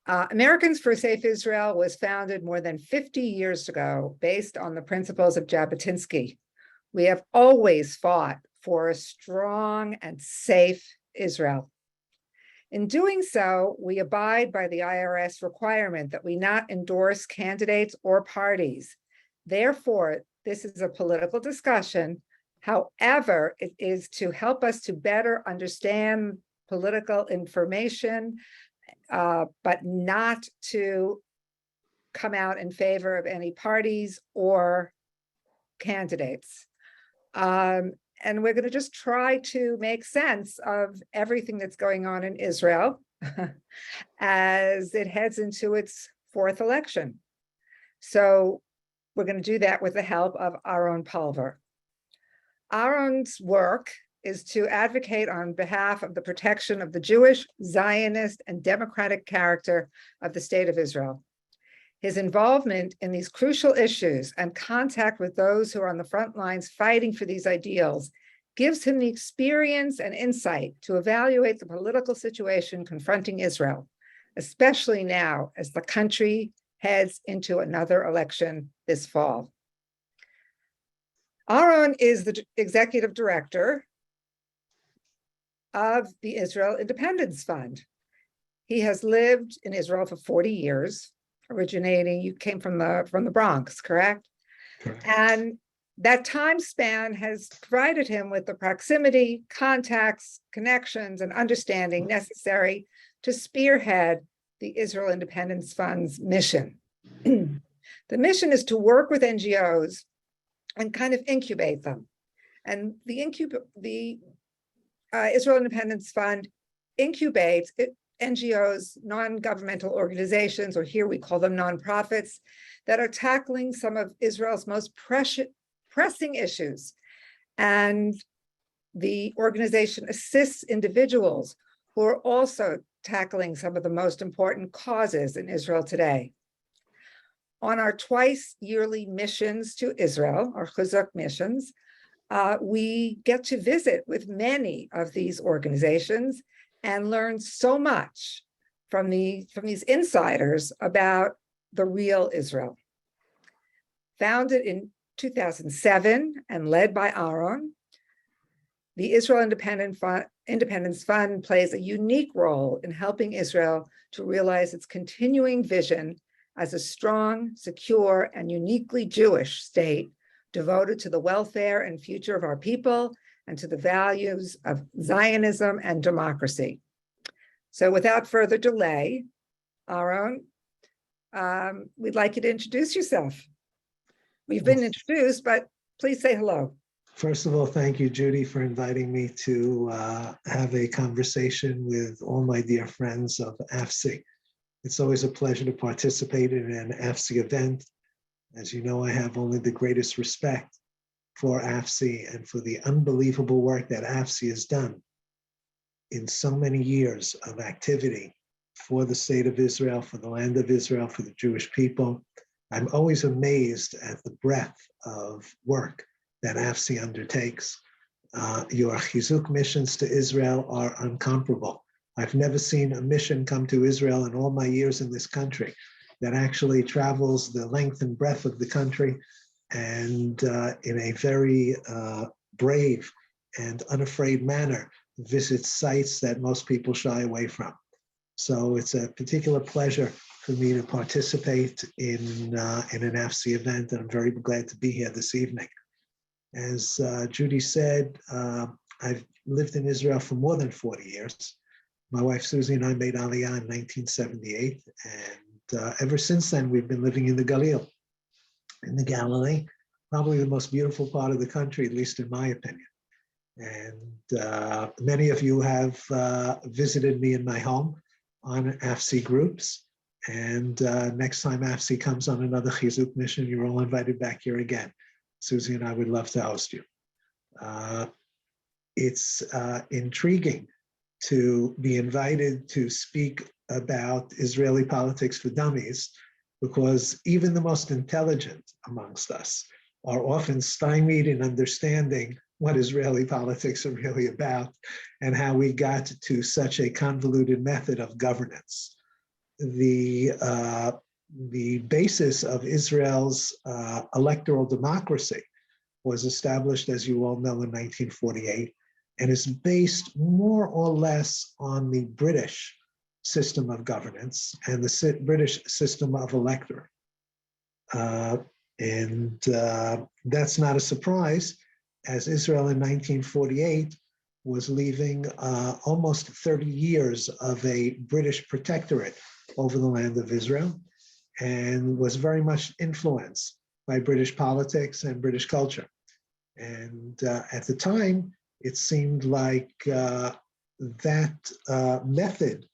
Americans for a Safe Israel was founded more than 50 years ago based on the principles of Jabotinsky. We have always fought for a strong and safe Israel. In doing so, we abide by the IRS requirement that we not endorse candidates or parties. Therefore, this is a political discussion. However, it is to help us to better understand political information, but not to come out in favor of any parties or candidates. And we're going to just try to make sense of everything that's going on in Israel as it heads into its fourth election. So we're going to do that with the help of Aharon Pulver. Aharon's work is to advocate on behalf of the protection of the Jewish, Zionist, and democratic character of the State of Israel. His involvement in these crucial issues and contact with those who are on the front lines fighting for these ideals gives him the experience and insight to evaluate the political situation confronting Israel, especially now as the country heads into another election this fall. Aharon is the executive director of the Israel Independence Fund. He has lived in Israel for 40 years. You came from the Bronx, correct? Correct. And that time span has provided him with the proximity, contacts, connections, and understanding necessary to spearhead the Israel Independence Fund's mission. The mission is to work with NGOs and kind of incubate them. And the Israel Independence Fund incubates NGOs, non-governmental organizations, or here we call them nonprofits, that are tackling some of Israel's most pressing issues. And the organization assists individuals who are also tackling some of the most important causes in Israel today. On our twice yearly missions to Israel, our Chizuk missions, we get to visit with many of these organizations and learn so much from these insiders about the real Israel. Founded in 2007 and led by Aharon, the Israel Independence Fund plays a unique role in helping Israel to realize its continuing vision as a strong, secure, and uniquely Jewish state devoted to the welfare and future of our people and to the values of Zionism and democracy. So without further delay, Aharon, we'd like you to introduce yourself. We've been introduced, but please say hello. First of all, thank you, Judy, for inviting me to have a conversation with all my dear friends of AFSI. It's always a pleasure to participate in an AFSI event. As you know, I have only the greatest respect for AFSI and for the unbelievable work that AFSI has done in so many years of activity for the state of Israel, for the land of Israel, for the Jewish people. I'm always amazed at the breadth of work that AFSI undertakes. Your Chizuk missions to Israel are incomparable. I've never seen a mission come to Israel in all my years in this country that actually travels the length and breadth of the country and in a very brave and unafraid manner visits sites that most people shy away from. So it's a particular pleasure for me to participate in an AFSI event, and I'm very glad to be here this evening. As Judy said, I've lived in Israel for more than 40 years. My wife Susie and I made Aliyah in 1978, and ever since then we've been living in the Galil, in the Galilee, probably the most beautiful part of the country, at least in my opinion. And many of you have visited me in my home on AFSI groups. And next time AFSI comes on another Chizuk mission, you're all invited back here again. Susie and I would love to host you. It's intriguing to be invited to speak about Israeli politics for dummies, because even the most intelligent amongst us are often stymied in understanding what Israeli politics are really about and how we got to such a convoluted method of governance. the basis of Israel's electoral democracy was established, as you all know, in 1948, and is based more or less on the British system of governance and the British system of electorate. That's not a surprise, as Israel in 1948 was leaving almost 30 years of a British protectorate over the land of Israel, and was very much influenced by British politics and British culture. And at the time, it seemed like that method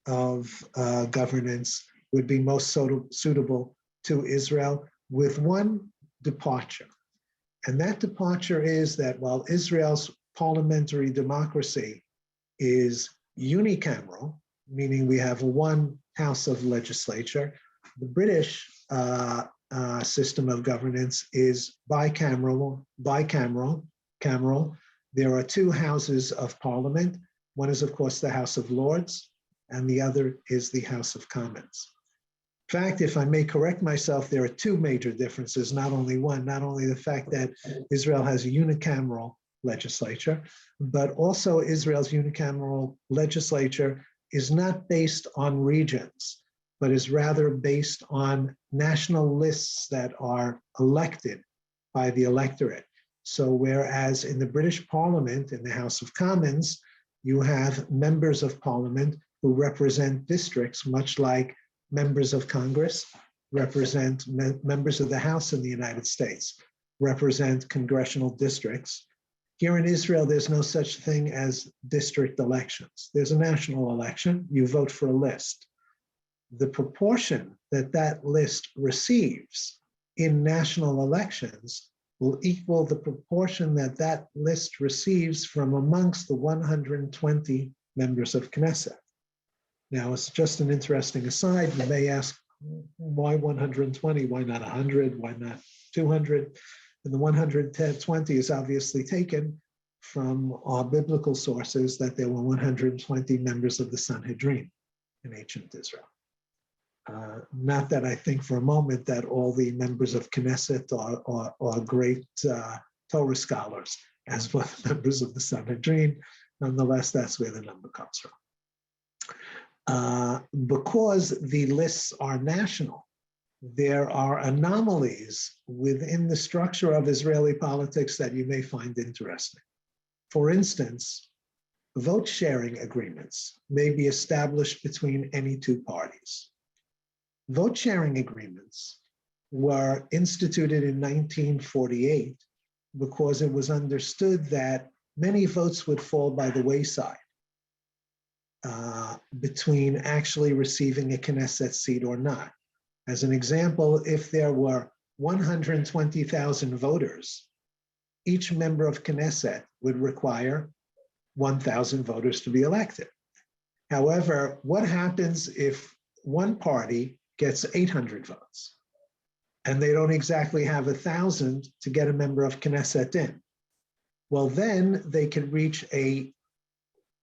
of governance would be most suitable to Israel, with one departure. And that departure is that while Israel's parliamentary democracy is unicameral, meaning we have one house of legislature, the British system of governance is bicameral. There are two houses of parliament. One is, of course, the House of Lords, and the other is the House of Commons. In fact, if I may correct myself, there are two major differences, not only one, not only the fact that Israel has a unicameral legislature, but also Israel's unicameral legislature is not based on regions, but is rather based on national lists that are elected by the electorate. So whereas in the British Parliament, in the House of Commons, you have members of Parliament who represent districts, much like members of Congress represent members of the House in the United States, represent congressional districts. Here in Israel, there's no such thing as district elections. There's a national election, you vote for a list. The proportion that that list receives in national elections will equal the proportion that that list receives from amongst the 120 members of Knesset. Now, it's just an interesting aside. You may ask, why 120? Why not 100? Why not 200? And the 120 is obviously taken from our biblical sources that there were 120 members of the Sanhedrin in ancient Israel. Not that I think for a moment that all the members of Knesset are great Torah scholars, as were the members of the Sanhedrin. Nonetheless, that's where the number comes from. Because the lists are national, there are anomalies within the structure of Israeli politics that you may find interesting. For instance, vote sharing agreements may be established between any two parties. Vote sharing agreements were instituted in 1948 because it was understood that many votes would fall by the wayside between actually receiving a Knesset seat or not. As an example, if there were 120,000 voters, each member of Knesset would require 1,000 voters to be elected. However, what happens if one party gets 800 votes and they don't exactly have 1,000 to get a member of Knesset in? Well, then they can reach a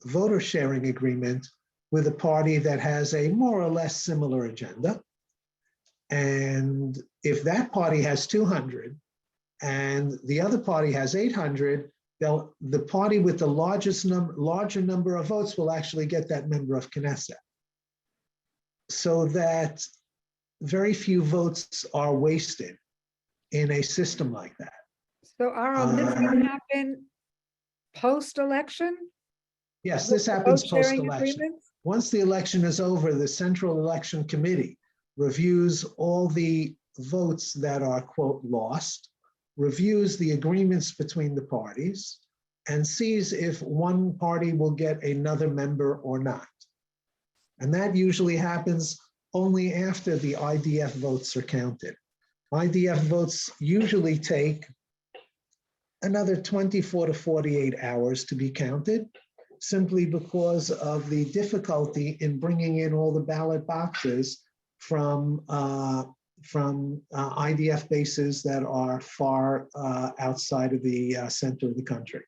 voter sharing agreement with a party that has a more or less similar agenda. And if that party has 200 and the other party has 800, the party with the larger number of votes will actually get that member of Knesset. So that very few votes are wasted in a system like that. So Aharon, this can happen post-election? Yes, this happens Vote-sharing post-election. agreements? Once the election is over, the Central Election Committee reviews all the votes that are, quote, lost, reviews the agreements between the parties, and sees if one party will get another member or not. And that usually happens only after the IDF votes are counted. IDF votes usually take another 24 to 48 hours to be counted, simply because of the difficulty in bringing in all the ballot boxes from IDF bases that are far outside of the center of the country.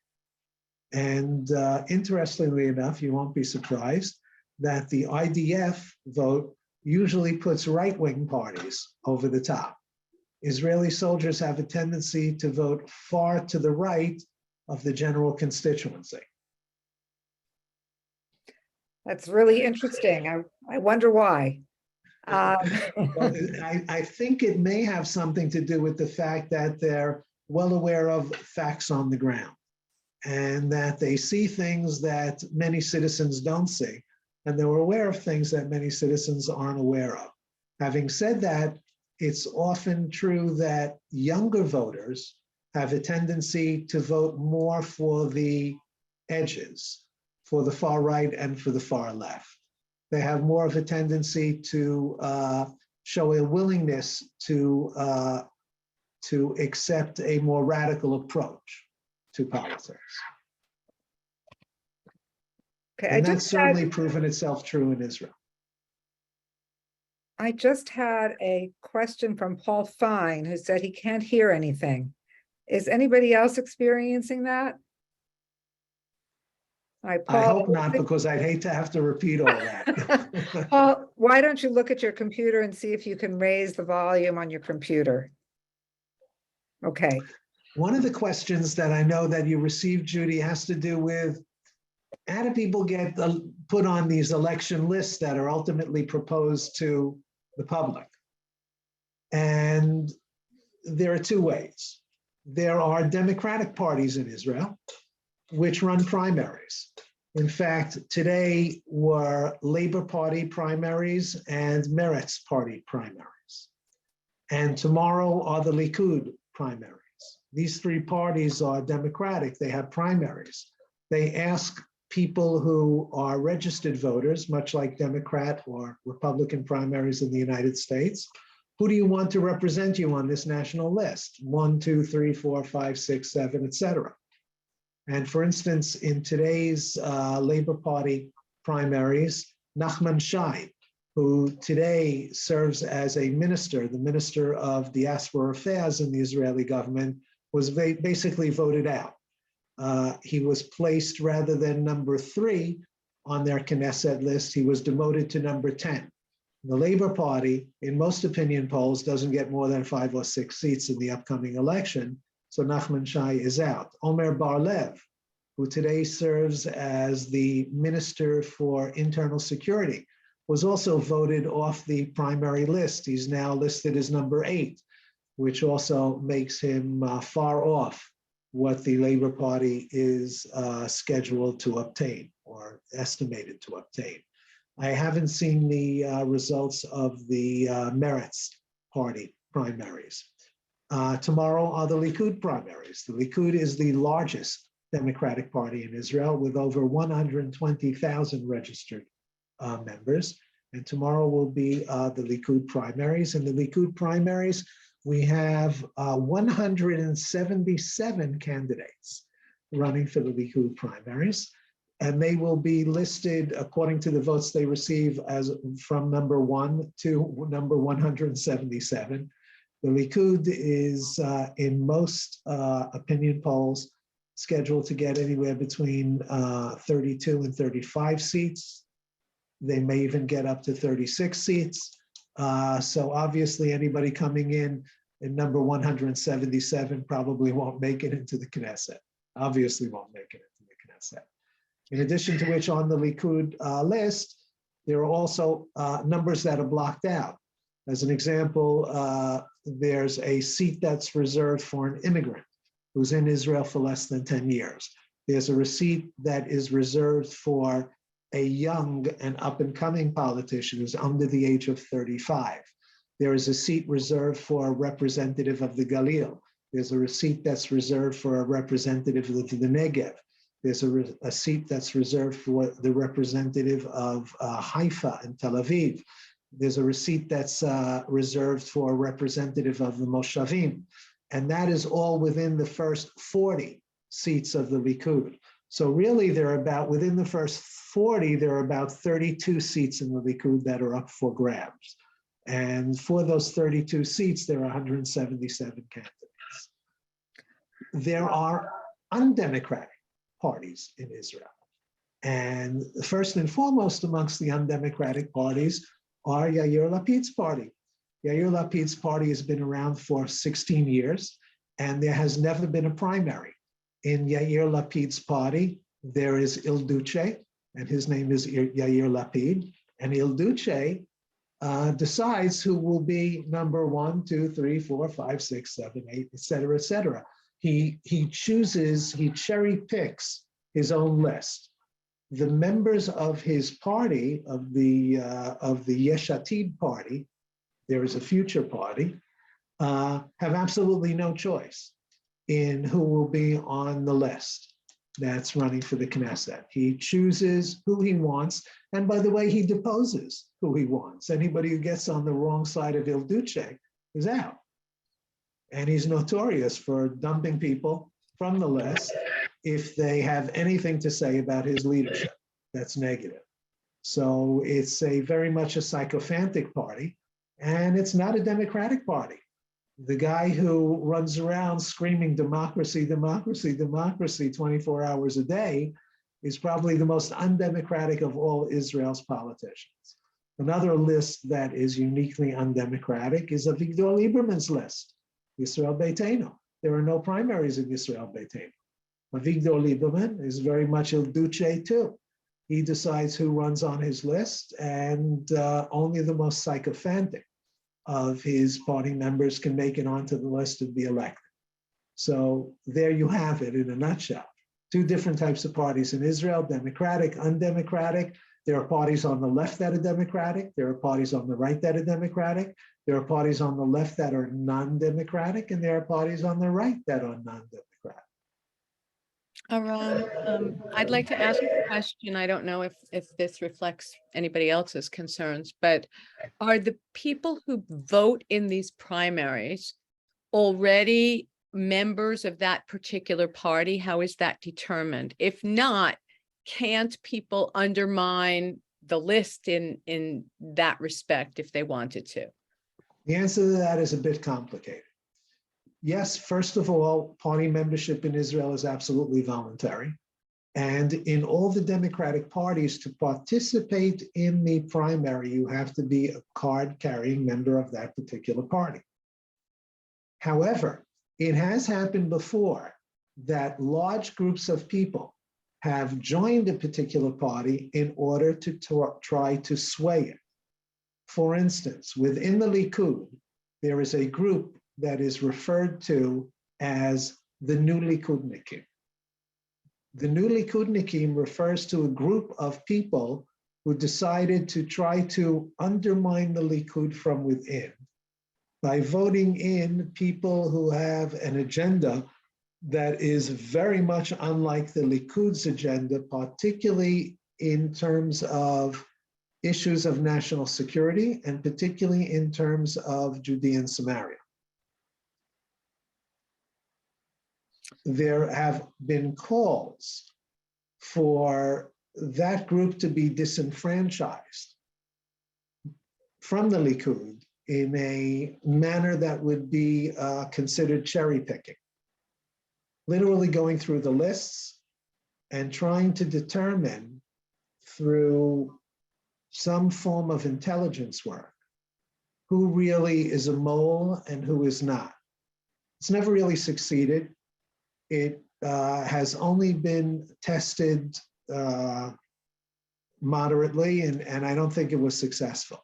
And interestingly enough, you won't be surprised that the IDF vote usually puts right-wing parties over the top. Israeli soldiers have a tendency to vote far to the right of the general constituency. That's really interesting. I wonder why. Well, I think it may have something to do with the fact that they're well aware of facts on the ground and that they see things that many citizens don't see, and they're aware of things that many citizens aren't aware of. Having said that, it's often true that younger voters have a tendency to vote more for the edges, for the far right and for the far left. They have more of a tendency to show a willingness to accept a more radical approach to politics. Okay, And that's certainly proven itself true in Israel. I just had a question from Paul Fine, who said he can't hear anything. Is anybody else experiencing that? All right, Paul, I hope not, because I'd hate to have to repeat all that. Paul, why don't you look at your computer and see if you can raise the volume on your computer? Okay. One of the questions that I know that you received, Judy, has to do with how do people get put on these election lists that are ultimately proposed to the public? And there are two ways. There are Democratic parties in Israel which run primaries. In fact, today were Labor Party primaries and Meretz Party primaries. And tomorrow are the Likud primaries. These three parties are Democratic. They have primaries. They ask people who are registered voters, much like Democrat or Republican primaries in the United States, who do you want to represent you on this national list? 1, 2, 3, 4, 5, 6, 7, etc. And for instance, in today's Labor Party primaries, Nachman Shai, who today serves as a minister, the Minister of Diaspora Affairs in the Israeli government, was basically voted out. He was placed rather than number 3 on their Knesset list. He was demoted to number 10. The Labor Party, in most opinion polls, doesn't get more than 5 or 6 seats in the upcoming election. So Nachman Shai is out. Omer Bar-Lev, who today serves as the Minister for Internal Security, was also voted off the primary list. He's now listed as number 8, which also makes him far off what the Labor Party is scheduled to obtain or estimated to obtain. I haven't seen the results of the Meretz Party primaries. Tomorrow are the Likud primaries. The Likud is the largest Democratic Party in Israel with over 120,000 registered members. And tomorrow will be the Likud primaries. In the Likud primaries, we have 177 candidates running for the Likud primaries, and they will be listed according to the votes they receive as from number 1 to number 177. The Likud is, in most opinion polls, scheduled to get anywhere between 32 and 35 seats. They may even get up to 36 seats. So obviously anybody coming in number 177 probably won't make it into the Knesset. Obviously won't make it into the Knesset. In addition to which, on the Likud list, there are also numbers that are blocked out. As an example, there's a seat that's reserved for an immigrant who's in Israel for less than 10 years. There's a seat that is reserved for a young and up-and-coming politician who's under the age of 35. There is a seat reserved for a representative of the Galil. There's a seat that's reserved for a representative of the Negev. There's a seat that's reserved for the representative of Haifa and Tel Aviv. There's a seat that's reserved for a representative of the Moshavim. And that is all within the first 40 seats of the Likud. So really, within the first 40, there are about 32 seats in the Likud that are up for grabs. And for those 32 seats, there are 177 candidates. There are undemocratic parties in Israel. And first and foremost amongst the undemocratic parties are Yair Lapid's party. Yair Lapid's party has been around for 16 years, and there has never been a primary. In Yair Lapid's party, there is Il Duce, and his name is Yair Lapid, and Il Duce decides who will be number 1, 2, 3, 4, 5, 6, 7, 8, et cetera, et cetera. He cherry picks his own list. The members of his party, of the Yesh Atid party, there is a future party, have absolutely no choice in who will be on the list that's running for the Knesset. He chooses who he wants, and by the way, he deposes who he wants. Anybody who gets on the wrong side of Il Duce is out. And he's notorious for dumping people from the list if they have anything to say about his leadership that's negative. So it's very much a sycophantic party, and it's not a democratic party. The guy who runs around screaming democracy, democracy, democracy 24 hours a day is probably the most undemocratic of all Israel's politicians. Another list that is uniquely undemocratic is Avigdor Lieberman's list, Yisrael Beitenu. There are no primaries in Yisrael Beitenu. Avigdor Lieberman is very much Il Duce too. He decides who runs on his list, and only the most sycophantic of his party members can make it onto the list to be elected. So there you have it in a nutshell. Two different types of parties in Israel, democratic, undemocratic. There are parties on the left that are democratic. There are parties on the right that are democratic. There are parties on the left that are non-democratic, and there are parties on the right that are non-democratic. Aharon, I'd like to ask a question. I don't know if this reflects anybody else's concerns, but are the people who vote in these primaries already members of that particular party? How is that determined? If not, can't people undermine the list in that respect if they wanted to? The answer to that is a bit complicated. Yes, first of all, party membership in Israel is absolutely voluntary. And in all the democratic parties, to participate in the primary, you have to be a card-carrying member of that particular party. However, it has happened before that large groups of people have joined a particular party in order to try to sway it. For instance, within the Likud, there is a group that is referred to as the New Likudnikim. The New Likudnikim refers to a group of people who decided to try to undermine the Likud from within by voting in people who have an agenda that is very much unlike the Likud's agenda, particularly in terms of issues of national security and particularly in terms of Judea and Samaria. There have been calls for that group to be disenfranchised from the Likud in a manner that would be considered cherry picking, literally going through the lists and trying to determine through some form of intelligence work who really is a mole and who is not. It's never really succeeded. It has only been tested moderately, and I don't think it was successful.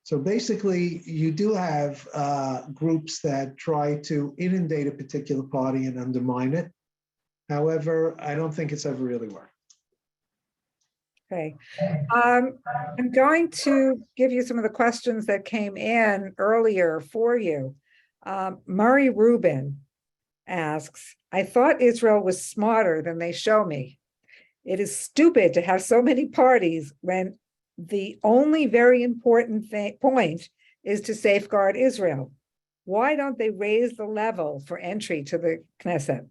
So basically, you do have groups that try to inundate a particular party and undermine it. However, I don't think it's ever really worked. Okay. I'm going to give you some of the questions that came in earlier for you. Murray Rubin asks, I thought Israel was smarter than they show me. It is stupid to have so many parties when the only very important point is to safeguard Israel. Why don't they raise the level for entry to the Knesset?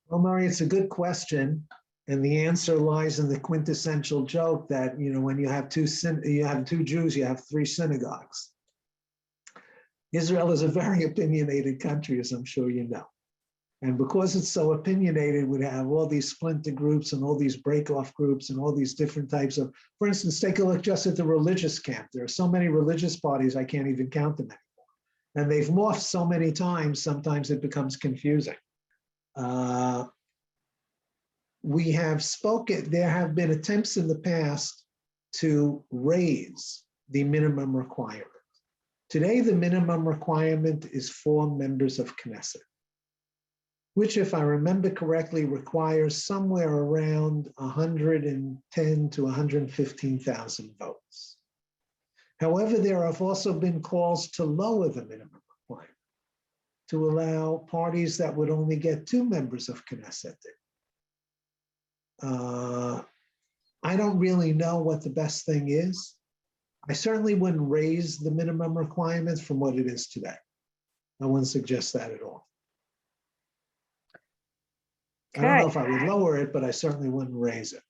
Well, Murray, it's a good question. And the answer lies in the quintessential joke that, you know, when you have two Jews, you have 3 synagogues. Israel is a very opinionated country, as I'm sure you know. And because it's so opinionated, we have all these splinter groups and all these break-off groups and all these different types of, for instance, take a look just at the religious camp. There are so many religious parties, I can't even count them anymore. And they've morphed so many times, sometimes it becomes confusing. We have spoken, there have been attempts in the past to raise the minimum requirement. Today, the minimum requirement is 4 members of Knesset, which, if I remember correctly, requires somewhere around 110 to 115,000 votes. However, there have also been calls to lower the minimum requirement, to allow parties that would only get 2 members of Knesset. I don't really know what the best thing is. I certainly wouldn't raise the minimum requirements from what it is today. I wouldn't suggest that at all. I don't know if I would lower it, but I certainly wouldn't raise it.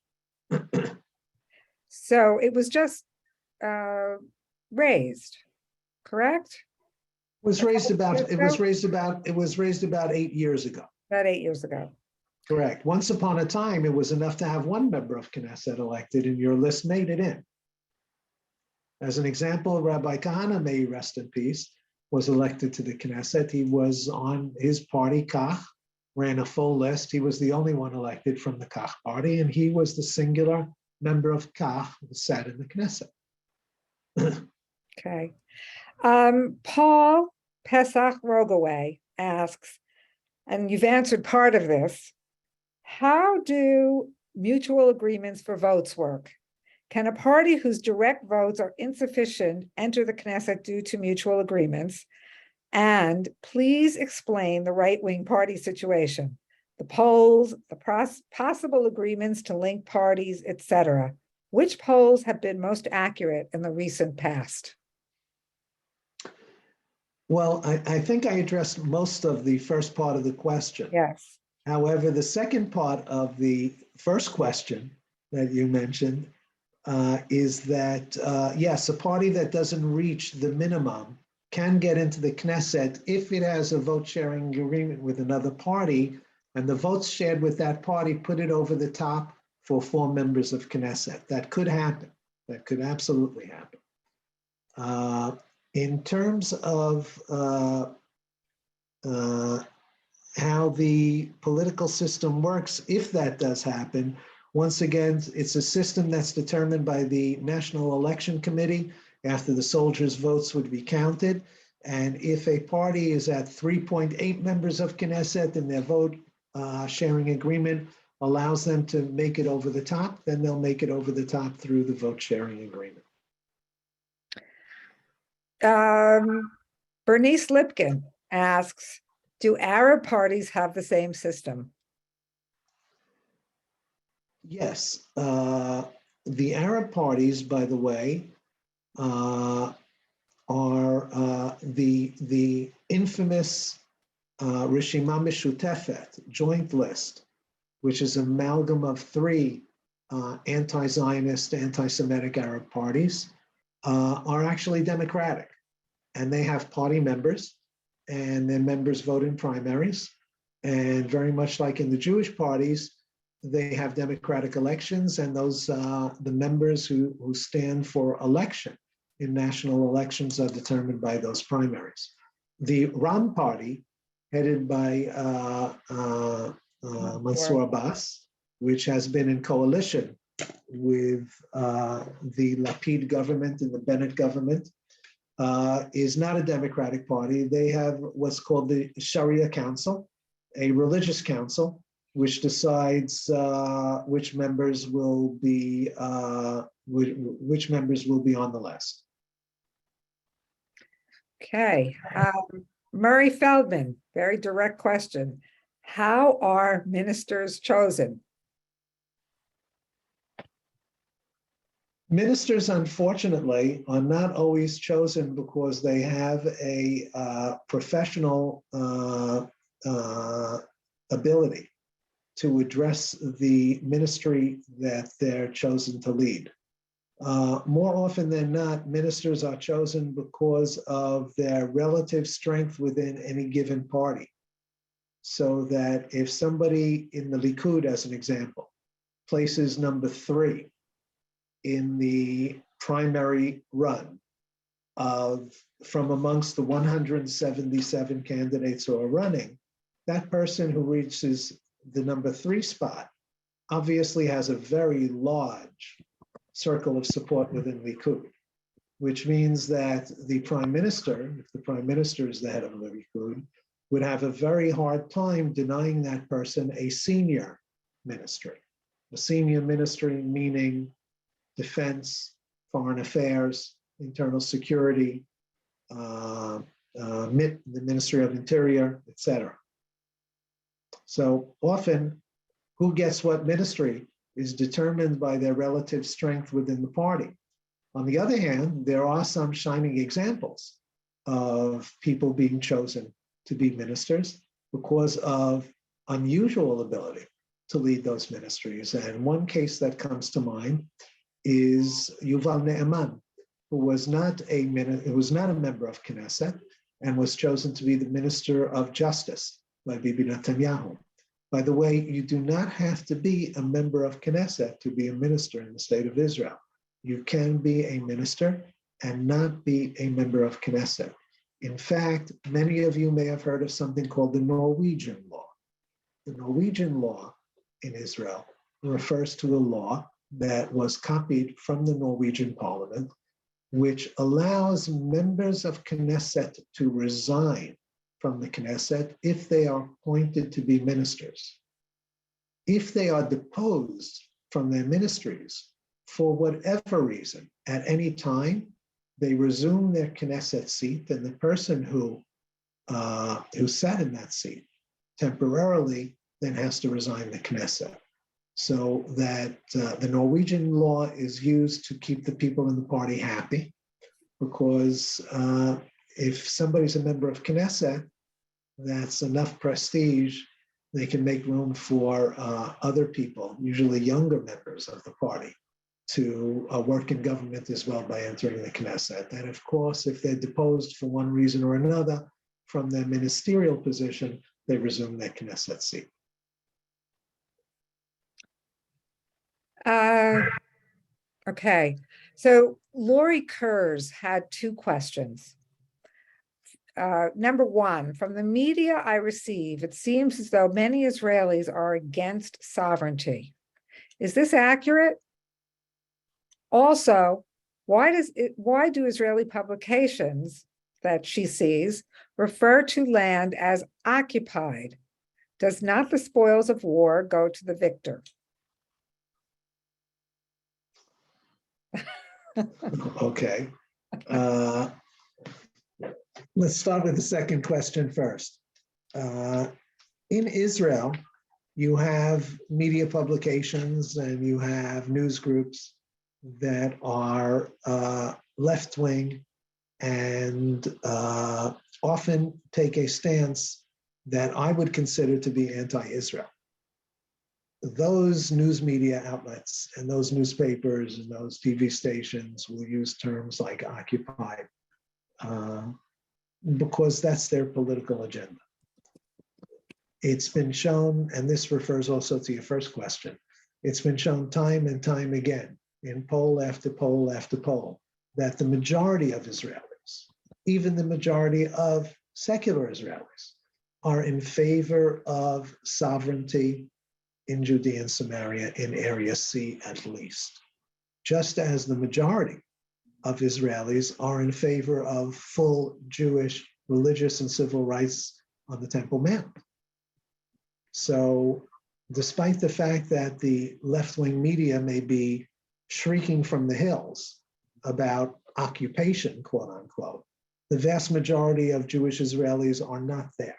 So it was just raised, correct? It was raised about 8 years ago. About 8 years ago. Correct. Once upon a time, it was enough to have 1 member of Knesset elected, and your list made it in. As an example, Rabbi Kahana, may he rest in peace, was elected to the Knesset. He was on his party, Kach, ran a full list. He was the only one elected from the Kach party, and he was the singular member of Kach who sat in the Knesset. Okay. Paul Pesach Rogaway asks, and you've answered part of this, how do mutual agreements for votes work? Can a party whose direct votes are insufficient enter the Knesset due to mutual agreements? And please explain the right-wing party situation, the polls, the possible agreements to link parties, etc. Which polls have been most accurate in the recent past? Well, I think I addressed most of the first part of the question. Yes. However, the second part of the first question that you mentioned is that, yes, a party that doesn't reach the minimum can get into the Knesset if it has a vote sharing agreement with another party, and the votes shared with that party put it over the top for 4 members of Knesset. That could happen. That could absolutely happen. In terms of how the political system works, if that does happen, once again, it's a system that's determined by the National Election Committee after the soldiers' votes would be counted. And if a party is at 3.8 members of Knesset and their vote sharing agreement allows them to make it over the top, then they'll make it over the top through the vote sharing agreement. Bernice Lipkin asks, do Arab parties have the same system? Yes. The Arab parties, by the way, are the infamous Rishima Mishutefet joint list, which is an amalgam of 3 anti-Zionist, anti-Semitic Arab parties, are actually democratic. And they have party members, and their members vote in primaries. And very much like in the Jewish parties, they have democratic elections, and those the members who stand for election in national elections are determined by those primaries. The Ram party, headed by Mansour Abbas, which has been in coalition with the Lapid government and the Bennett government, is not a democratic party. They have what's called the Sharia Council, a religious council, which decides which members will be on the list. Okay. Murray Feldman, very direct question. How are ministers chosen? Ministers, unfortunately, are not always chosen because they have a professional ability to address the ministry that they're chosen to lead. More often than not, ministers are chosen because of their relative strength within any given party. so that if somebody in the Likud, as an example, places number 3 in the primary run from amongst the 177 candidates who are running, that person who reaches the number 3 spot obviously has a very large circle of support within Likud, which means that the prime minister, if the prime minister is the head of the Likud, would have a very hard time denying that person a senior ministry. A senior ministry meaning defense, foreign affairs, internal security, the Ministry of Interior, etc. So often, who gets what ministry is determined by their relative strength within the party. On the other hand, there are some shining examples of people being chosen to be ministers because of unusual ability to lead those ministries. And one case that comes to mind is Yuval Ne'eman, who was not a member of Knesset and was chosen to be the Minister of Justice by Bibi Netanyahu. By the way, you do not have to be a member of Knesset to be a minister in the state of Israel. You can be a minister and not be a member of Knesset. In fact, many of you may have heard of something called the Norwegian law. The Norwegian law in Israel refers to a law that was copied from the Norwegian parliament, which allows members of Knesset to resign from the Knesset if they are appointed to be ministers. If they are deposed from their ministries for whatever reason, at any time, they resume their Knesset seat, and the person who sat in that seat temporarily then has to resign the Knesset. So that the Norwegian law is used to keep the people in the party happy, because if somebody's a member of Knesset, that's enough prestige. They can make room for other people, usually younger members of the party, to work in government as well by entering the Knesset. And of course, if they're deposed for one reason or another from their ministerial position, they resume their Knesset seat. Okay, so Lori Kurz had 2 questions. Number 1, from the media I receive, it seems as though many Israelis are against sovereignty. Is this accurate? Also, why do Israeli publications that she sees refer to land as occupied? Does not the spoils of war go to the victor? Okay. Let's start with the second question first. In Israel, you have media publications and you have news groups that are left-wing and often take a stance that I would consider to be anti-Israel. Those news media outlets and those newspapers and those TV stations will use terms like occupied because that's their political agenda. It's been shown, and this refers also to your first question, it's been shown time and time again in poll after poll after poll that the majority of Israelis, even the majority of secular Israelis, are in favor of sovereignty in Judea and Samaria in Area C at least, just as the majority of Israelis are in favor of full Jewish religious and civil rights on the Temple Mount. So despite the fact that the left-wing media may be shrieking from the hills about occupation, quote unquote, the vast majority of Jewish Israelis are not there.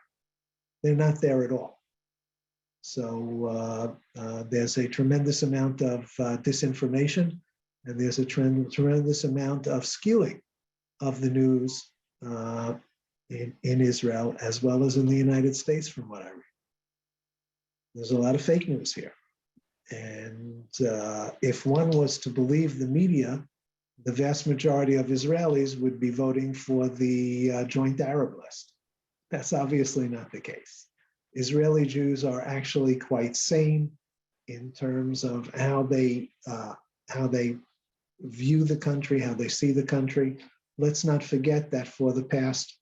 They're not there at all. So there's a tremendous amount of disinformation, and there's a tremendous amount of skewing of the news in Israel, as well as in the United States, from what I read. There's a lot of fake news here. And if one was to believe the media, the vast majority of Israelis would be voting for the joint Arab list. That's obviously not the case. Israeli Jews are actually quite sane in terms of how they view the country, how they see the country. Let's not forget that for the past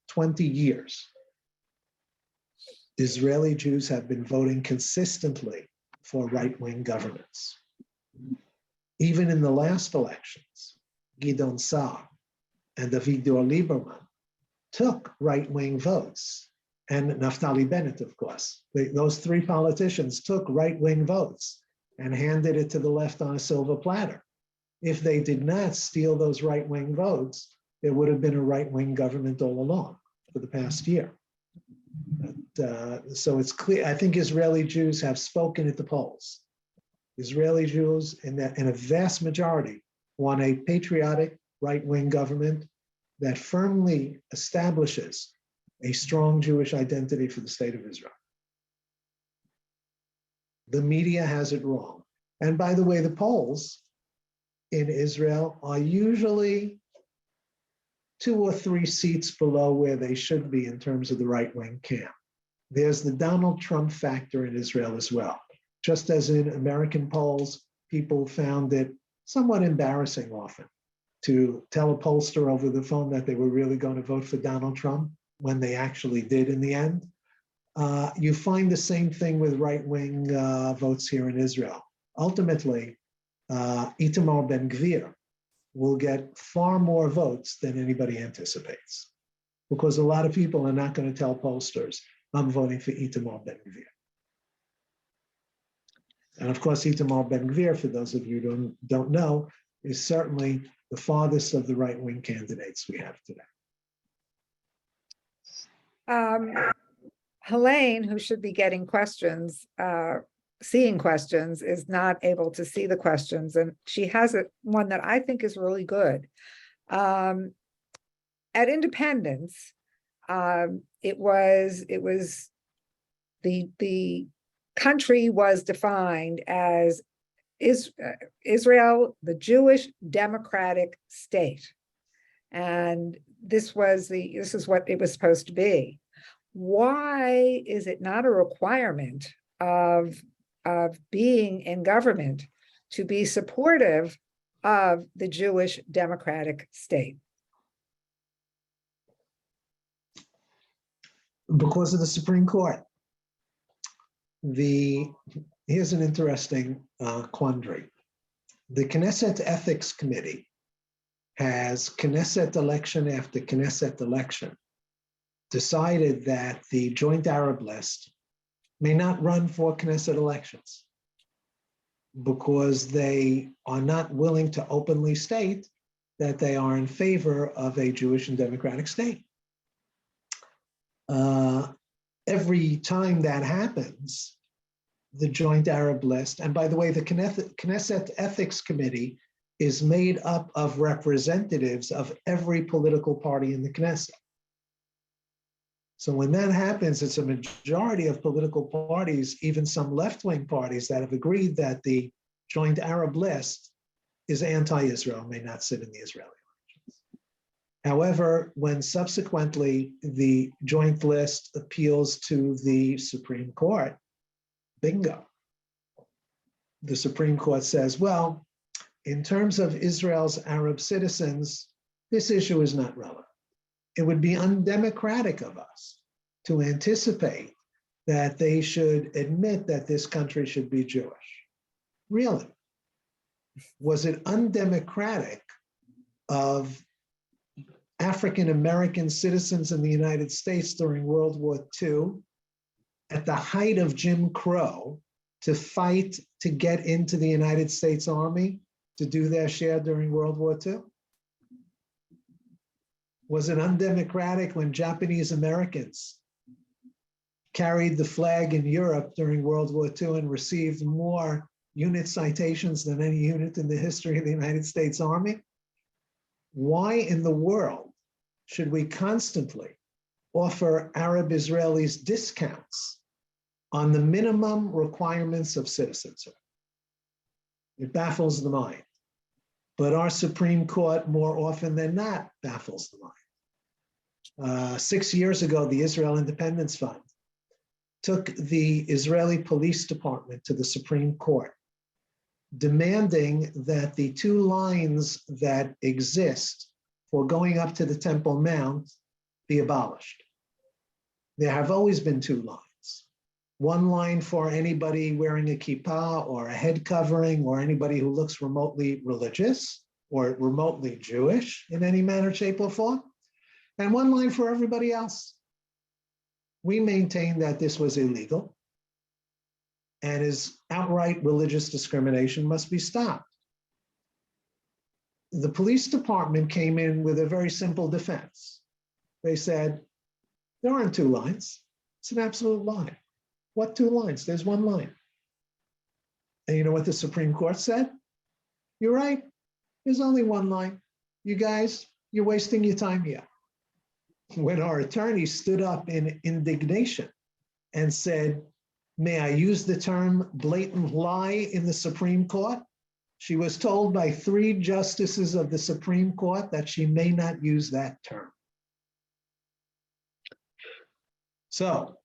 20 years, Israeli Jews have been voting consistently for right-wing governments. Even in the last elections, Gideon Sa'ar and Avigdor Lieberman took right-wing votes, and Naftali Bennett, of course. Those three politicians took right-wing votes and handed it to the left on a silver platter. If they did not steal those right-wing votes, there would have been a right-wing government all along for the past year. So it's clear, I think Israeli Jews have spoken at the polls. Israeli Jews, in a vast majority, want a patriotic right-wing government that firmly establishes a strong Jewish identity for the state of Israel. The media has it wrong. And by the way, the polls in Israel are usually 2 or 3 seats below where they should be in terms of the right-wing camp. There's the Donald Trump factor in Israel as well. Just as in American polls, people found it somewhat embarrassing often to tell a pollster over the phone that they were really going to vote for Donald Trump when they actually did in the end. You find the same thing with right-wing votes here in Israel. Ultimately, Itamar Ben-Gvir will get far more votes than anybody anticipates, because a lot of people are not going to tell pollsters, I'm voting for Itamar Ben-Gvir. And of course, Itamar Ben-Gvir, for those of you who don't know, is certainly the farthest of the right-wing candidates we have today. Helene, who should be getting questions, seeing questions, is not able to see the questions, and she has one that I think is really good. At independence, it was the country was defined as Israel, the Jewish democratic state, and this is what it was supposed to be. Why is it not a requirement of being in government to be supportive of the Jewish democratic state? Because of the Supreme Court. Here's an interesting quandary. The Knesset Ethics Committee has Knesset election after Knesset election decided that the Joint Arab List may not run for Knesset elections because they are not willing to openly state that they are in favor of a Jewish and democratic state. Every time that happens, the Joint Arab List, and by the way, the Knesset Ethics Committee is made up of representatives of every political party in the Knesset. So when that happens, it's a majority of political parties, even some left-wing parties, that have agreed that the Joint Arab List is anti-Israel, may not sit in the Israeli elections. However, when subsequently the Joint List appeals to the Supreme Court, bingo. The Supreme Court says, well, in terms of Israel's Arab citizens, this issue is not relevant. It would be undemocratic of us to anticipate that they should admit that this country should be Jewish. Really? Was it undemocratic of African-American citizens in the United States during World War II, at the height of Jim Crow, to fight to get into the United States Army to do their share during World War II? Was it undemocratic when Japanese Americans carried the flag in Europe during World War II and received more unit citations than any unit in the history of the United States Army? Why in the world should we constantly offer Arab Israelis discounts on the minimum requirements of citizenship? It baffles the mind. But our Supreme Court, more often than not, baffles the mind. 6 years ago, the Israel Independence Fund took the Israeli Police Department to the Supreme Court, demanding that the two lines that exist for going up to the Temple Mount be abolished. There have always been two lines. One line for anybody wearing a kippah or a head covering, or anybody who looks remotely religious or remotely Jewish in any manner, shape, or form, and one line for everybody else. We maintain that this was illegal and is outright religious discrimination must be stopped. The police department came in with a very simple defense. They said, there aren't two lines. It's an absolute lie. What two lines? There's one line. And you know what the Supreme Court said? You're right. There's only one line. You guys, you're wasting your time here. When our attorney stood up in indignation and said, may I use the term blatant lie in the Supreme Court? She was told by 3 justices of the Supreme Court that she may not use that term. So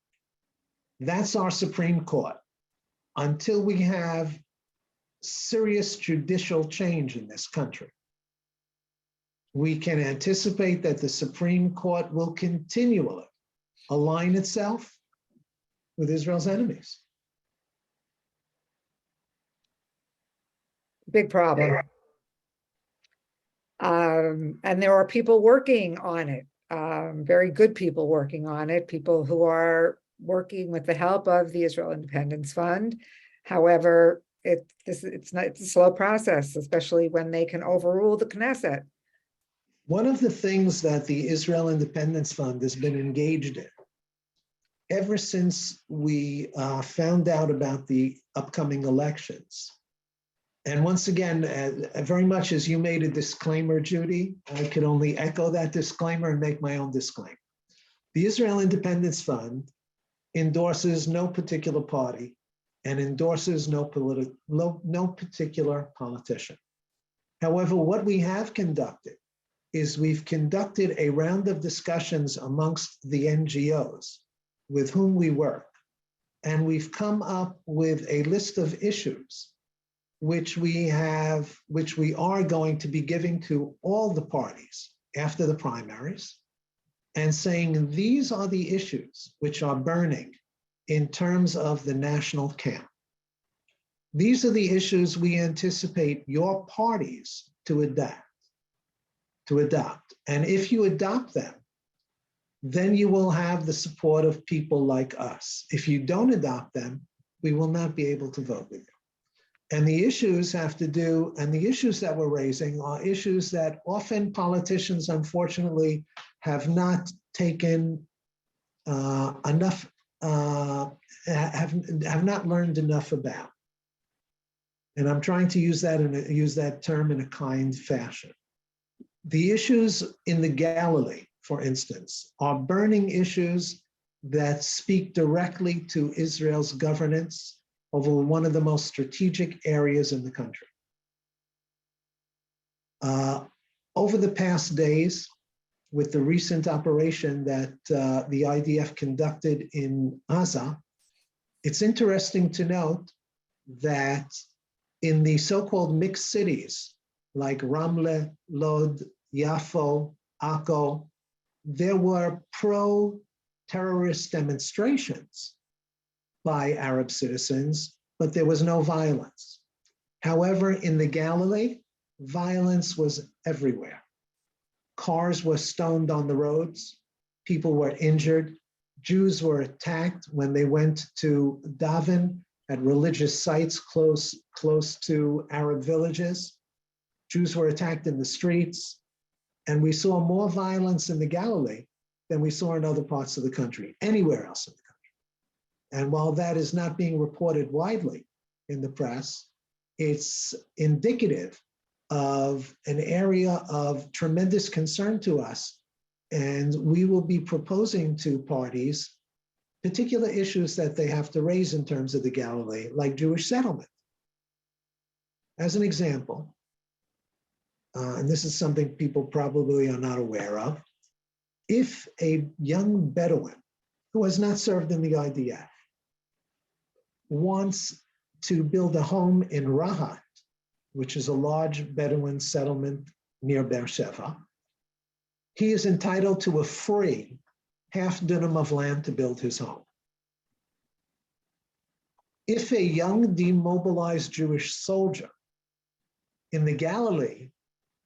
that's our Supreme Court. Until we have serious judicial change in this country, we can anticipate that the Supreme Court will continually align itself with Israel's enemies. Big problem. And there are people working on it, very good people working on it, people who are working with the help of the Israel Independence Fund. However, it's a slow process, especially when they can overrule the Knesset. One of the things that the Israel Independence Fund has been engaged in ever since we found out about the upcoming elections, and once again, very much as you made a disclaimer, Judy, I could only echo that disclaimer and make my own disclaimer. The Israel Independence Fund endorses no particular party and endorses no particular politician. However, what we have conducted is we've conducted a round of discussions amongst the NGOs with whom we work, and we've come up with a list of issues which we are going to be giving to all the parties after the primaries, and saying these are the issues which are burning in terms of the national camp. These are the issues we anticipate your parties to adopt. And if you adopt them, then you will have the support of people like us. If you don't adopt them, we will not be able to vote with you. And the issues have to do, and the issues that we're raising are issues that often politicians, unfortunately, have not taken enough, have not learned enough about. And I'm trying to use that term in a kind fashion. The issues in the Galilee, for instance, are burning issues that speak directly to Israel's governance over one of the most strategic areas in the country. Over the past days, with the recent operation that the IDF conducted in Gaza, it's interesting to note that in the so-called mixed cities like Ramle, Lod, Yafo, Akko, there were pro-terrorist demonstrations by Arab citizens, but there was no violence. However, in the Galilee, violence was everywhere. Cars were stoned on the roads, people were injured, Jews were attacked when they went to daven at religious sites close to Arab villages. Jews were attacked in the streets, and we saw more violence in the Galilee than we saw in other parts of the country, anywhere else in the country. And while that is not being reported widely in the press, it's indicative of an area of tremendous concern to us. And we will be proposing to parties particular issues that they have to raise in terms of the Galilee, like Jewish settlement. As an example, and this is something people probably are not aware of, if a young Bedouin who has not served in the IDF wants to build a home in Rahat, which is a large Bedouin settlement near Beersheba, he is entitled to a free half dönum of land to build his home. If a young demobilized Jewish soldier in the Galilee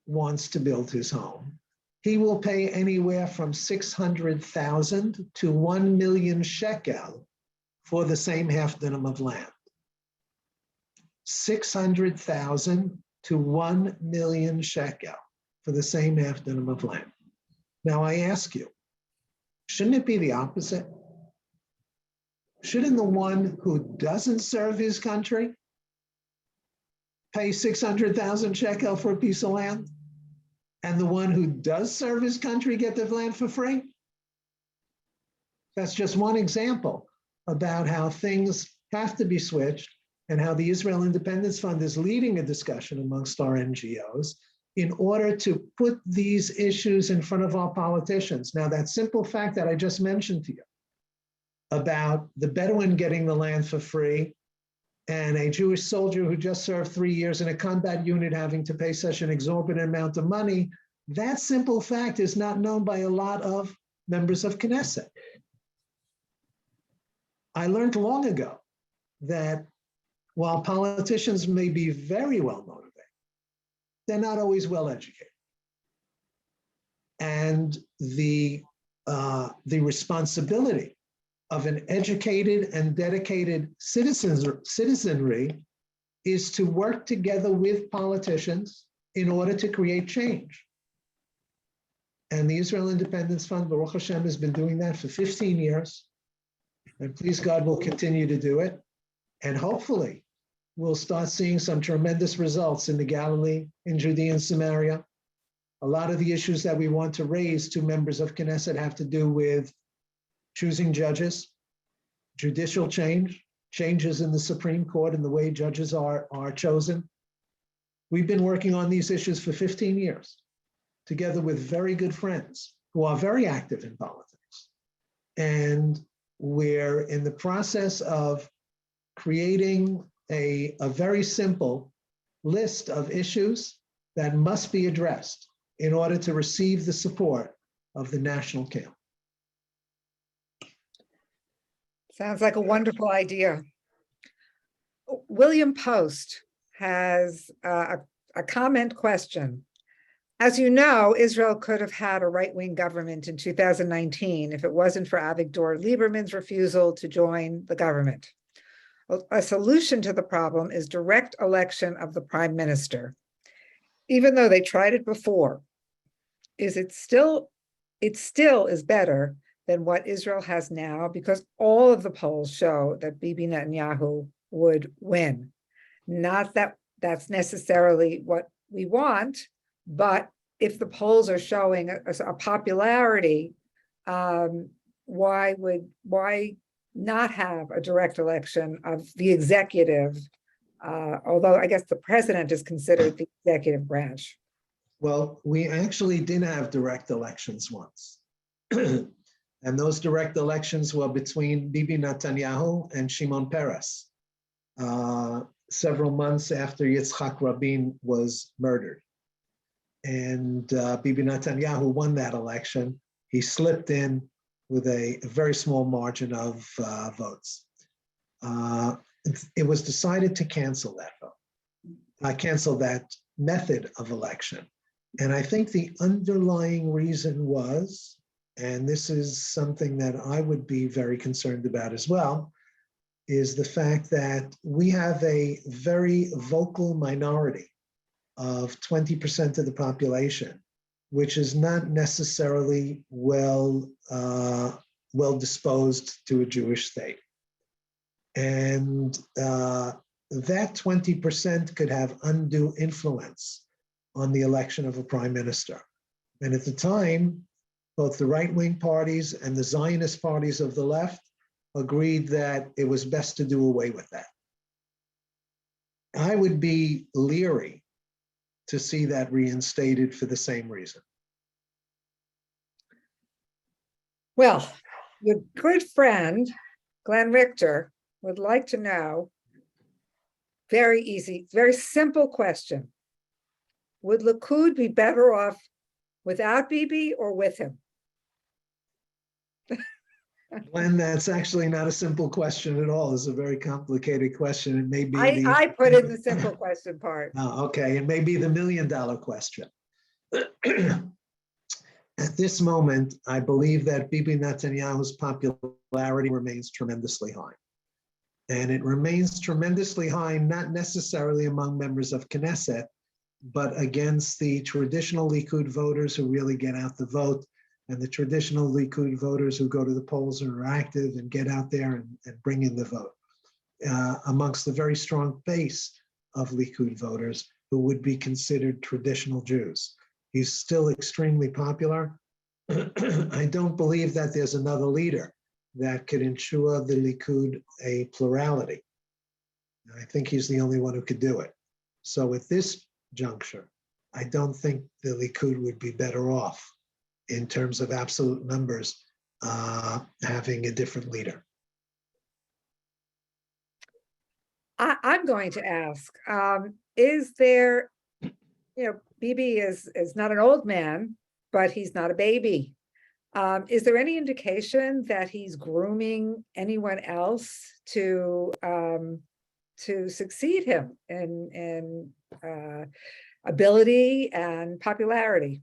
wants to build his home, he will pay anywhere from 600,000 to 1 million shekel for the same half dönum of land. 600,000 to 1 million shekel for the same half dönum of land. Now I ask you, shouldn't it be the opposite? Shouldn't the one who doesn't serve his country pay 600,000 shekel for a piece of land? And the one who does serve his country get the land for free? That's just one example about how things have to be switched and how the Israel Independence Fund is leading a discussion amongst our NGOs in order to put these issues in front of our politicians. Now, that simple fact that I just mentioned to you about the Bedouin getting the land for free and a Jewish soldier who just served 3 years in a combat unit having to pay such an exorbitant amount of money, that simple fact is not known by a lot of members of Knesset. I learned long ago that while politicians may be very well motivated, they're not always well educated. And the responsibility of an educated and dedicated citizenry is to work together with politicians in order to create change. And the Israel Independence Fund, Baruch Hashem, has been doing that for 15 years. And please God, will continue to do it. And hopefully, we'll start seeing some tremendous results in the Galilee, in Judea and Samaria. A lot of the issues that we want to raise to members of Knesset have to do with choosing judges, judicial change, changes in the Supreme Court and the way judges are chosen. We've been working on these issues for 15 years, together with very good friends who are very active in politics. And we're in the process of creating a very simple list of issues that must be addressed in order to receive the support of the national camp. Sounds like a wonderful idea. William Post has a comment question. As you know, Israel could have had a right-wing government in 2019 if it wasn't for Avigdor Lieberman's refusal to join the government. A solution to the problem is direct election of the prime minister. Even though they tried it before, it still is better than what Israel has now, because all of the polls show that Bibi Netanyahu would win. Not that that's necessarily what we want, but if the polls are showing a popularity, why not have a direct election of the executive, although I guess the president is considered the executive branch? Well, we actually did have direct elections once. And those direct elections were between Bibi Netanyahu and Shimon Peres, several months after Yitzhak Rabin was murdered. And Bibi Netanyahu won that election. He slipped in with a very small margin of votes. It was decided to cancel that vote, cancel that method of election. And I think the underlying reason was, and this is something that I would be very concerned about as well, is the fact that we have a very vocal minority of 20% of the population, which is not necessarily well disposed to a Jewish state. And that 20% could have undue influence on the election of a prime minister. And at the time, both the right-wing parties and the Zionist parties of the left agreed that it was best to do away with that. I would be leery to see that reinstated for the same reason. Well, your good friend, Glenn Richter, would like to know, very easy, very simple question. Would Likud be better off without Bibi or with him? Glenn, that's actually not a simple question at all. It's a very complicated question. It may be I put in the simple question part. Oh, okay, it may be the $1 million question. At this moment, I believe that Bibi Netanyahu's popularity remains tremendously high. And it remains tremendously high, not necessarily among members of Knesset, but against the traditional Likud voters who really get out the vote, and the traditional Likud voters who go to the polls and are active and get out there and bring in the vote, amongst the very strong base of Likud voters who would be considered traditional Jews. He's still extremely popular. I don't believe that there's another leader that could ensure the Likud a plurality. I think he's the only one who could do it. So at this juncture, I don't think the Likud would be better off in terms of absolute numbers having a different leader. I'm going to ask, is there, Bibi is not an old man, but he's not a baby. Is there any indication that he's grooming anyone else to succeed him in ability and popularity?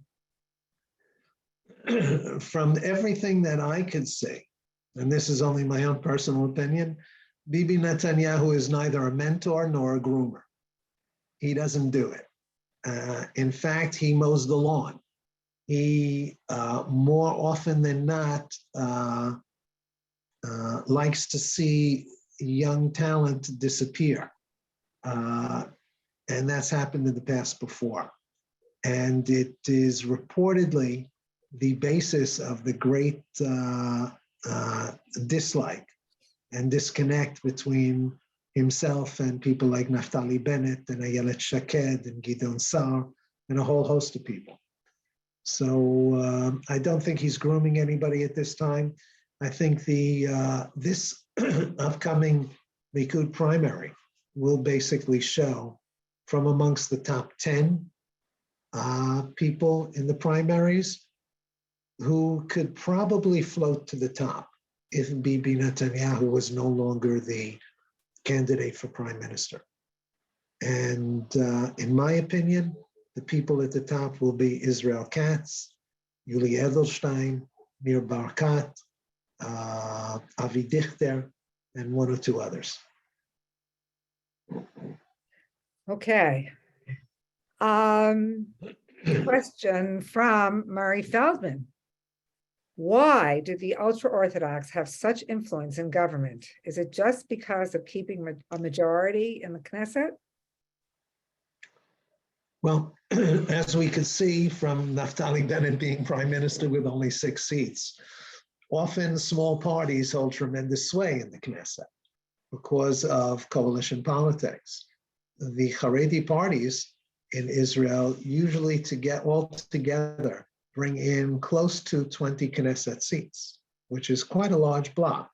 From everything that I could see, and this is only my own personal opinion, Bibi Netanyahu is neither a mentor nor a groomer. He doesn't do it. In fact, he mows the lawn. He, more often than not, likes to see young talent disappear. And that's happened in the past before. And it is reportedly the basis of the great dislike and disconnect between himself and people like Naftali Bennett and Ayelet Shaked and Gideon Sa'ar and a whole host of people. So I don't think he's grooming anybody at this time. I think this upcoming Likud primary will basically show from amongst the top 10 people in the primaries who could probably float to the top if Bibi Netanyahu was no longer the candidate for prime minister. And in my opinion, the people at the top will be Israel Katz, Yuli Edelstein, Nir Barkat, Avi Dichter, and one or two others. Okay. Question from Murray Feldman. Why do the ultra-Orthodox have such influence in government? Is it just because of keeping a majority in the Knesset? Well, as we could see from Naftali Bennett being prime minister with only 6 seats, often small parties hold tremendous sway in the Knesset because of coalition politics. The Haredi parties in Israel usually to get all together bring in close to 20 Knesset seats, which is quite a large block.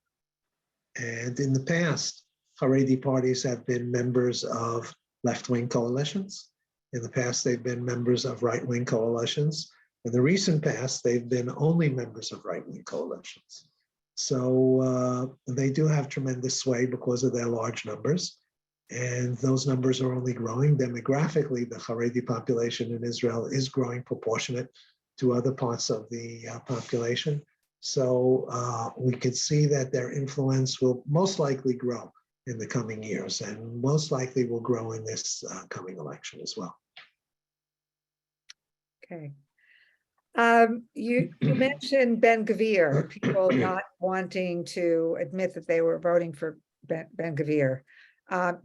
And in the past, Haredi parties have been members of left-wing coalitions. In the past, they've been members of right-wing coalitions. In the recent past, they've been only members of right-wing coalitions. So they do have tremendous sway because of their large numbers. And those numbers are only growing. Demographically, the Haredi population in Israel is growing proportionate to other parts of the population. So we could see that their influence will most likely grow in the coming years and most likely will grow in this coming election as well. Okay. You mentioned Ben Gvir, people not wanting to admit that they were voting for Ben Gvir.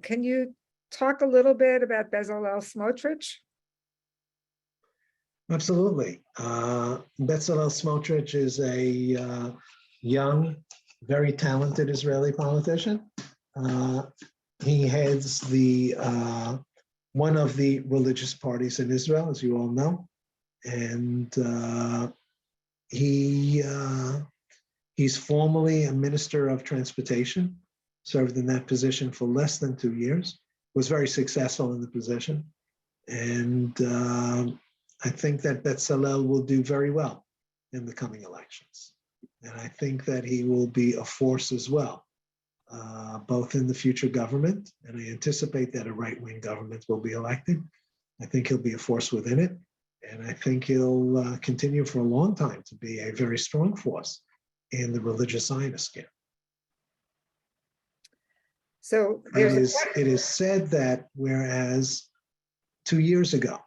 Can you talk a little bit about Bezalel Smotrich? Absolutely. Bezalel Smotrich is a young, very talented Israeli politician. He heads one of the religious parties in Israel, as you all know, and he's formerly a minister of transportation served in that position for less than 2 years, was very successful in the position. And I think that Bezalel will do very well in the coming elections. And I think that he will be a force as well, both in the future government, and I anticipate that a right-wing government will be elected. I think he'll be a force within it. And I think he'll continue for a long time to be a very strong force in the religious Zionist camp. So It is said that whereas 2 years ago,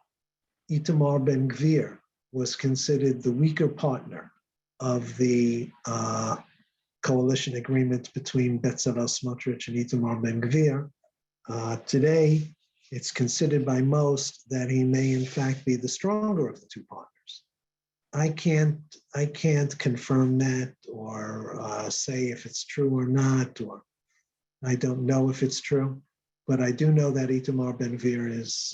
Itamar Ben-Gvir was considered the weaker partner of the coalition agreement between Bezalel Smotrich and Itamar Ben-Gvir, today it's considered by most that he may in fact be the stronger of the two partners. I can't confirm that or say if it's true or not, or I don't know if it's true, but I do know that Itamar Ben-Gvir is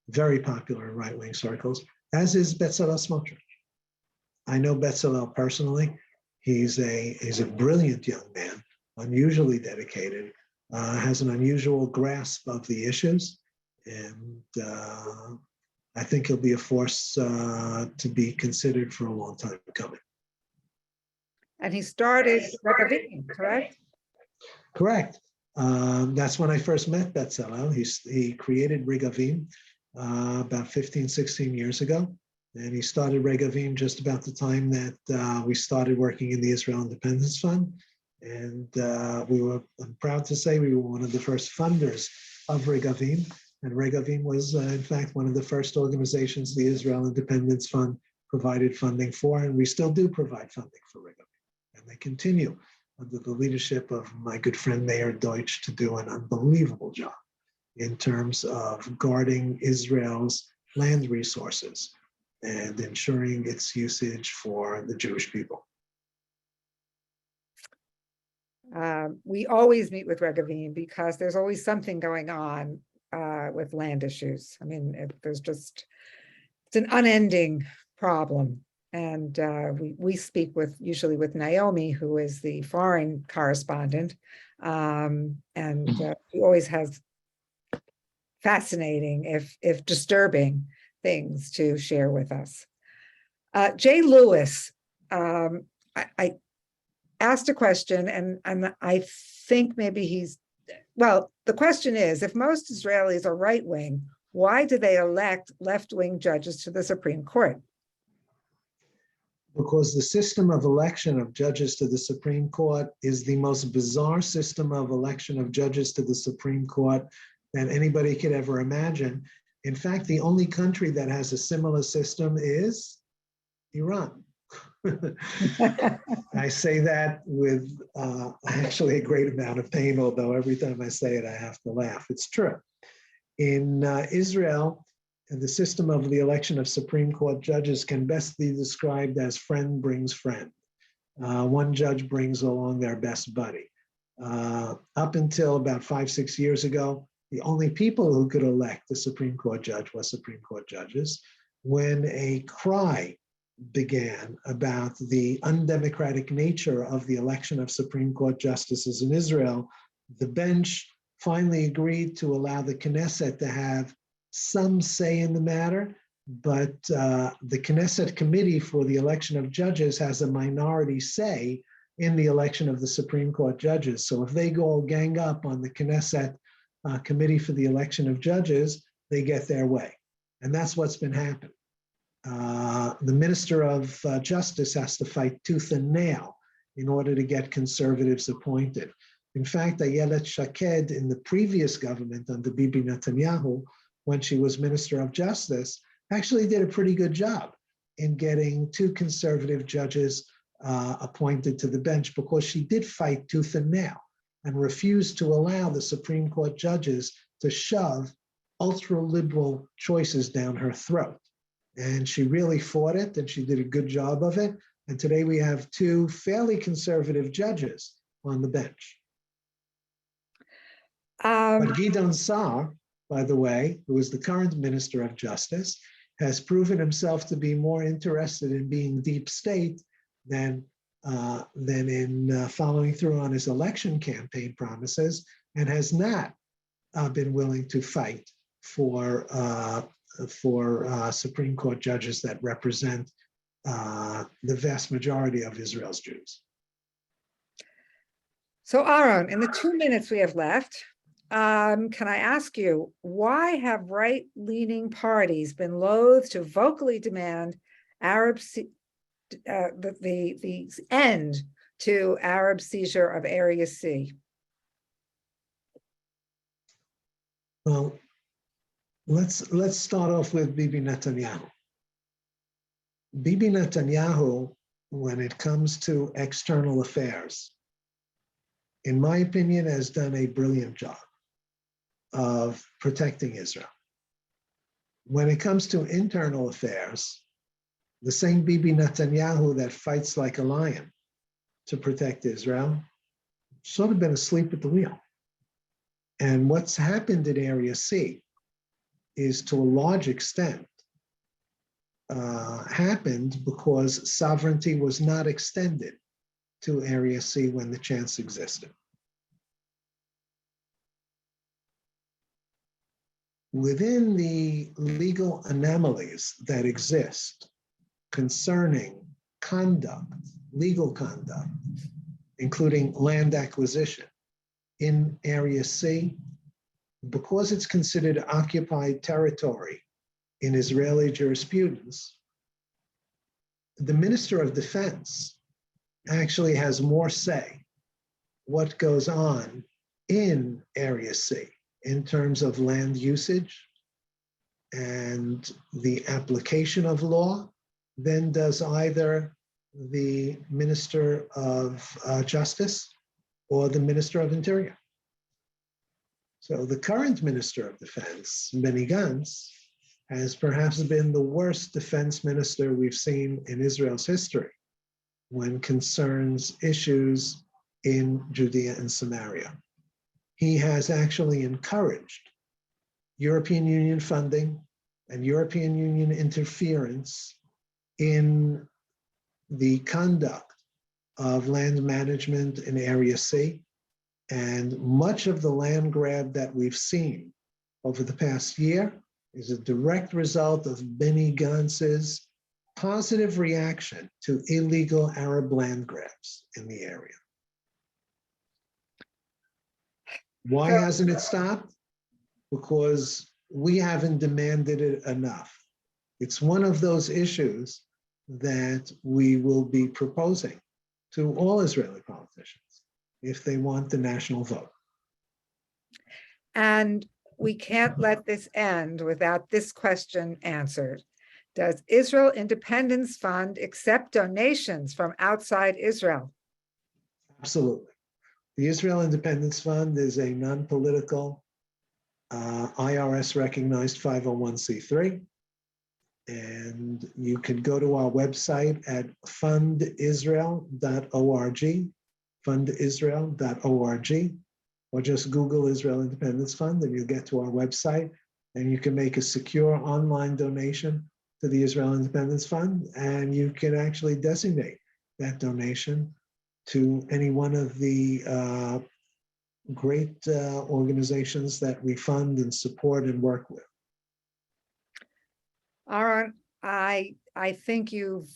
very popular in right-wing circles, as is Bezalel Smotrich. I know Bezalel personally. He's a brilliant young man, unusually dedicated, has an unusual grasp of the issues, and I think he'll be a force to be considered for a long time coming. And he started Regavim, correct? Correct. That's when I first met Bezalel. He created Regavim about 15, 16 years ago. And he started Regavim just about the time that we started working in the Israel Independence Fund. And I'm proud to say we were one of the first funders of Regavim. And Regavim was, in fact, one of the first organizations the Israel Independence Fund provided funding for. And we still do provide funding for Regavim. And they continue under the leadership of my good friend Mayor Deutsch to do an unbelievable job in terms of guarding Israel's land resources and ensuring its usage for the Jewish people. We always meet with Regavim because there's always something going on with land issues. I mean, it's an unending problem. And we speak usually with Naomi, who is the foreign correspondent, and she always has fascinating, if disturbing, things to share with us. Jay Lewis, I asked a question, and I think maybe the question is, if most Israelis are right-wing, why do they elect left-wing judges to the Supreme Court? Because the system of election of judges to the Supreme Court is the most bizarre system of election of judges to the Supreme Court that anybody could ever imagine. In fact, the only country that has a similar system is Iran. I say that with actually a great amount of pain, although every time I say it, I have to laugh. It's true. In Israel, the system of the election of Supreme Court judges can best be described as friend brings friend. One judge brings along their best buddy. Up until about 5-6 years ago, the only people who could elect a Supreme Court judge were Supreme Court judges. When a cry began about the undemocratic nature of the election of Supreme Court justices in Israel, the bench finally agreed to allow the Knesset to have some say in the matter, but the Knesset committee for the election of judges has a minority say in the election of the Supreme Court judges. So if they go gang up on the Knesset committee for the election of judges, they get their way. And that's what's been happening. The Minister of Justice has to fight tooth and nail in order to get conservatives appointed. In fact, Ayelet Shaked in the previous government under Bibi Netanyahu, when she was Minister of Justice, actually did a pretty good job in getting 2 conservative judges appointed to the bench, because she did fight tooth and nail and refused to allow the Supreme Court judges to shove ultra-liberal choices down her throat. And she really fought it, and she did a good job of it. And today we have 2 fairly conservative judges on the bench. But Gideon Sa'ar, by the way, who is the current Minister of Justice, has proven himself to be more interested in being deep state than than in following through on his election campaign promises, and has not been willing to fight for Supreme Court judges that represent the vast majority of Israel's Jews. So Aharon, in the 2 minutes we have left, can I ask you, why have right-leaning parties been loath to vocally demand the end to Arab seizure of Area C? Well, let's start off with Bibi Netanyahu. Bibi Netanyahu, when it comes to external affairs, in my opinion, has done a brilliant job of protecting Israel. When it comes to internal affairs, the same Bibi Netanyahu that fights like a lion to protect Israel sort of been asleep at the wheel. And what's happened in Area C is, to a large extent, happened because sovereignty was not extended to Area C when the chance existed. Within the legal anomalies that exist concerning conduct, legal conduct, including land acquisition in Area C, because it's considered occupied territory in Israeli jurisprudence, the Minister of Defense actually has more say what goes on in Area C in terms of land usage and the application of law than does either the Minister of Justice or the Minister of Interior. So the current Minister of Defense, Benny Gantz, has perhaps been the worst defense minister we've seen in Israel's history when concerns issues in Judea and Samaria. He has actually encouraged European Union funding and European Union interference in the conduct of land management in Area C. And much of the land grab that we've seen over the past year is a direct result of Benny Gantz's positive reaction to illegal Arab land grabs in the area. Why hasn't it stopped? Because we haven't demanded it enough. It's one of those issues that we will be proposing to all Israeli politicians if they want the national vote. And we can't let this end without this question answered. Does Israel Independence Fund accept donations from outside Israel? Absolutely. The Israel Independence Fund is a non-political, IRS-recognized 501c3. And you can go to our website at fundisrael.org, fundisrael.org, or just Google Israel Independence Fund and you'll get to our website, and you can make a secure online donation to the Israel Independence Fund, and you can actually designate that donation to any one of the great organizations that we fund and support and work with. Aharon, I think you've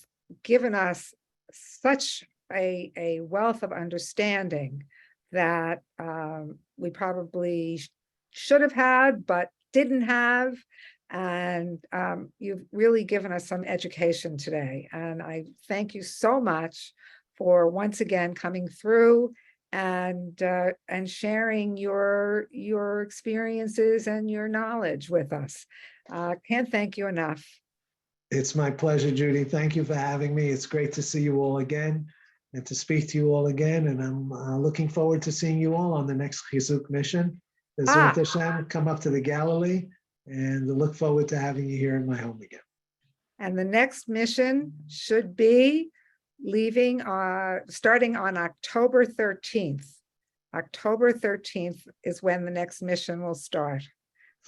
given us such a wealth of understanding that we probably should have had, but didn't have. And you've really given us some education today. And I thank you so much for once again coming through and sharing your experiences and your knowledge with us. Can't thank you enough. It's my pleasure, Judy. Thank you for having me. It's great to see you all again and to speak to you all again. And I'm looking forward to seeing you all on the next Chizuk mission. Bezrat Hashem, come up to the Galilee, and look forward to having you here in my home again. And the next mission should be leaving, starting on October 13th. October 13th is when the next mission will start.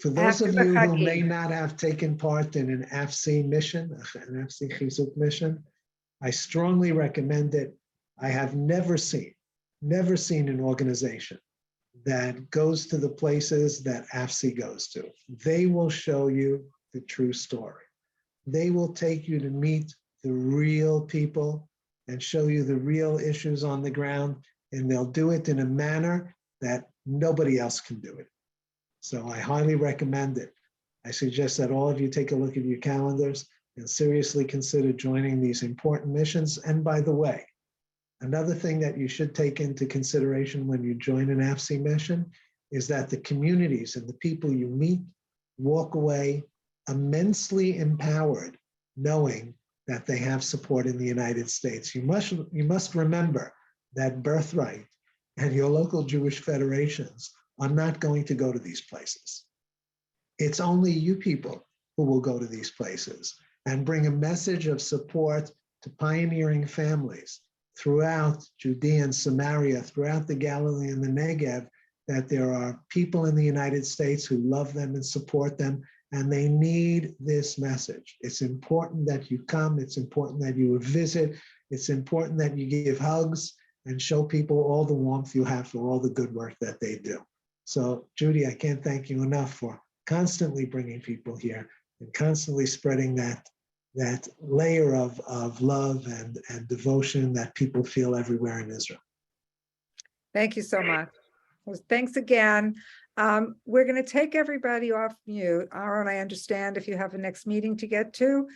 For those of you who may not have taken part in an AFC mission, an AFC Chizuk mission, I strongly recommend it. I have never seen an organization that goes to the places that AFSI goes to. They will show you the true story. They will take you to meet the real people and show you the real issues on the ground, and they'll do it in a manner that nobody else can do it. So I highly recommend it. I suggest that all of you take a look at your calendars and seriously consider joining these important missions. And by the way, another thing that you should take into consideration when you join an AFSI mission is that the communities and the people you meet walk away immensely empowered, knowing that they have support in the United States. You must remember that Birthright and your local Jewish federations are not going to go to these places. It's only you people who will go to these places and bring a message of support to pioneering families throughout Judea and Samaria, throughout the Galilee and the Negev, that there are people in the United States who love them and support them, and they need this message. It's important that you come. It's important that you visit. It's important that you give hugs and show people all the warmth you have for all the good work that they do. So, Judy, I can't thank you enough for constantly bringing people here and constantly spreading that layer of love and devotion that people feel everywhere in Israel. Thank you so much. Well, thanks again. We're going to take everybody off mute. Aharon, I understand if you have a next meeting to get to,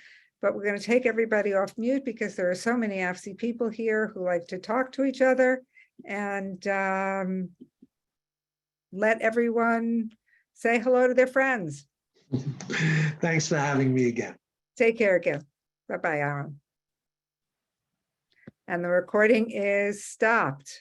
but we're going to take everybody off mute because there are so many AFSI people here who like to talk to each other, and let everyone say hello to their friends. Thanks for having me again. Take care again. Bye-bye, Aharon. And the recording is stopped.